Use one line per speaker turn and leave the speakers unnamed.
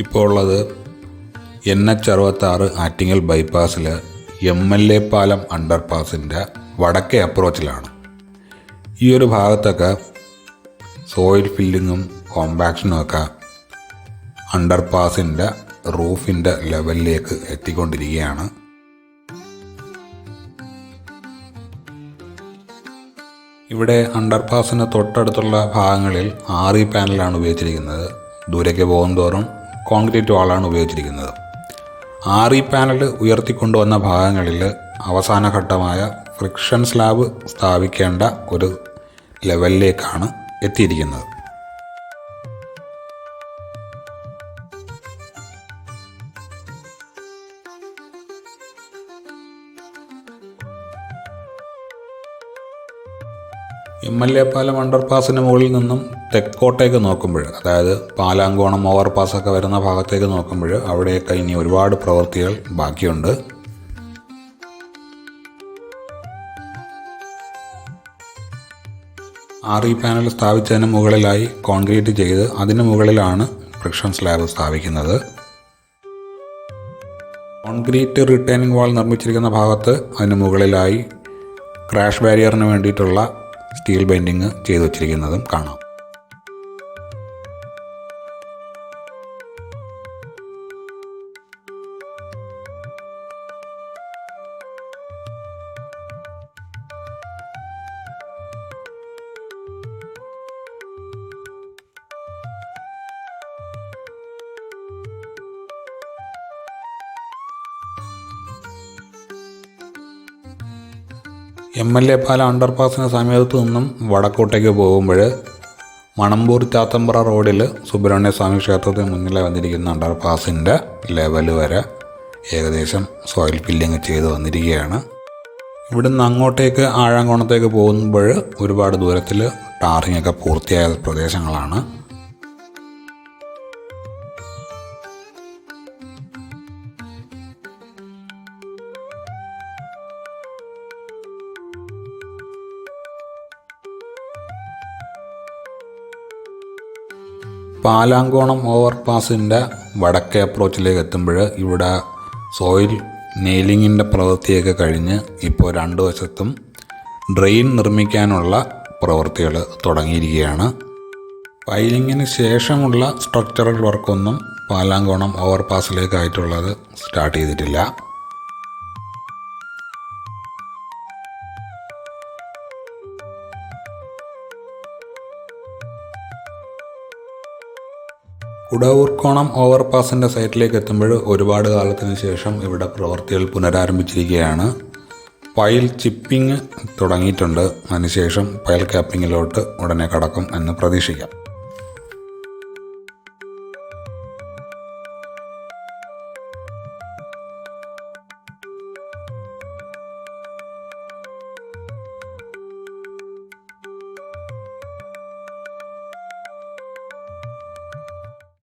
ഇപ്പോൾ ഉള്ളത് NH66 Attingal ബൈപ്പാസിൽ MLA പാലം അണ്ടർപാസിൻ്റെ വടക്കേ അപ്രോച്ചിലാണ്. ഈ ഒരു ഭാഗത്തൊക്കെ സോയിൽ ഫില്ലിങ്ങും കോമ്പാക്ഷനും ഒക്കെ അണ്ടർപാസിൻ്റെ റൂഫിൻ്റെ ലെവലിലേക്ക് എത്തിക്കൊണ്ടിരിക്കുകയാണ്. ഇവിടെ അണ്ടർപാസിന് തൊട്ടടുത്തുള്ള ഭാഗങ്ങളിൽ RE പാനലാണ് ഉപയോഗിച്ചിരിക്കുന്നത്. ദൂരേക്ക് പോകുന്തോറും കോൺക്രീറ്റ് വാളാണ് ഉപയോഗിച്ചിരിക്കുന്നത്. RE പാനൽ ഉയർത്തിക്കൊണ്ടുവന്ന ഭാഗങ്ങളിൽ അവസാന ഘട്ടമായ ഫ്രിക്ഷൻ സ്ലാബ് സ്ഥാപിക്കേണ്ട ഒരു ലെവലിലേക്കാണ് എത്തിയിരിക്കുന്നത്. MLA പാലം അണ്ടർപാസിന് മുകളിൽ നിന്നും തെക്കോട്ടേക്ക് നോക്കുമ്പോൾ, അതായത് പാലാങ്കോണം ഓവർപാസൊക്കെ വരുന്ന ഭാഗത്തേക്ക് നോക്കുമ്പോൾ അവിടെയൊക്കെ ഇനി ഒരുപാട് പ്രവൃത്തികൾ ബാക്കിയുണ്ട്. RE പാനൽ സ്ഥാപിച്ചതിന് മുകളിലായി കോൺക്രീറ്റ് ചെയ്ത് അതിന് മുകളിലാണ് ഫ്രിക്ഷൻ സ്ലാബ് സ്ഥാപിക്കുന്നത്. കോൺക്രീറ്റ് റിട്ടേണിംഗ് വാൾ നിർമ്മിച്ചിരിക്കുന്ന ഭാഗത്ത് അതിന് മുകളിലായി ക്രാഷ് ബാരിയറിന് വേണ്ടിയിട്ടുള്ള സ്റ്റീൽ ബൈൻഡിങ് ചെയ്തു വച്ചിരിക്കുന്നതും കാണാം. MLA പാലം അണ്ടർപാസിന് സമീപത്ത് നിന്നും വടക്കോട്ടേക്ക് പോകുമ്പോൾ മണമ്പൂർ ചാത്തമ്പ്ര റോഡിൽ സുബ്രഹ്മണ്യ സ്വാമി ക്ഷേത്രത്തിന് മുന്നിലെ വന്നിരിക്കുന്ന അണ്ടർപാസിൻ്റെ ലെവൽ വരെ ഏകദേശം സോയിൽ ഫില്ലിങ് ചെയ്ത് വന്നിരിക്കുകയാണ്. ഇവിടുന്ന് അങ്ങോട്ടേക്ക് ആഴാങ്കോണത്തേക്ക് പോകുമ്പോൾ ഒരുപാട് ദൂരത്തിൽ ടാറിങ്ങൊക്കെ പൂർത്തിയായ പ്രദേശങ്ങളാണ്. പാലാങ്കോണം ഓവർപാസിൻ്റെ വടക്കേ അപ്രോച്ചിലേക്ക് എത്തുമ്പോൾ ഇവിടെ സോയിൽ നെയിലിങ്ങിൻ്റെ പ്രവൃത്തിയൊക്കെ കഴിഞ്ഞ് ഇപ്പോൾ രണ്ട് വശത്തും ഡ്രെയിൻ നിർമ്മിക്കാനുള്ള പ്രവൃത്തികൾ തുടങ്ങിയിരിക്കുകയാണ്. പൈലിങ്ങിന് ശേഷമുള്ള സ്ട്രക്ചറൽ വർക്കൊന്നും പാലാങ്കോണം ഓവർപാസിലേക്കായിട്ടുള്ളത് സ്റ്റാർട്ട് ചെയ്തിട്ടില്ല. കുടവൂർക്കോണം ഓവർപാസിൻ്റെ സൈറ്റിലേക്ക് എത്തുമ്പോൾ ഒരുപാട് കാലത്തിന് ശേഷം ഇവിടെ പ്രവൃത്തികൾ പുനരാരംഭിച്ചിരിക്കുകയാണ്. പൈൽ ചിപ്പിംഗ് തുടങ്ങിയിട്ടുണ്ട്. അതിനുശേഷം പൈൽ ക്യാപ്പിങ്ങിലോട്ട് ഉടനെ കടക്കും എന്ന് പ്രതീക്ഷിക്കാം.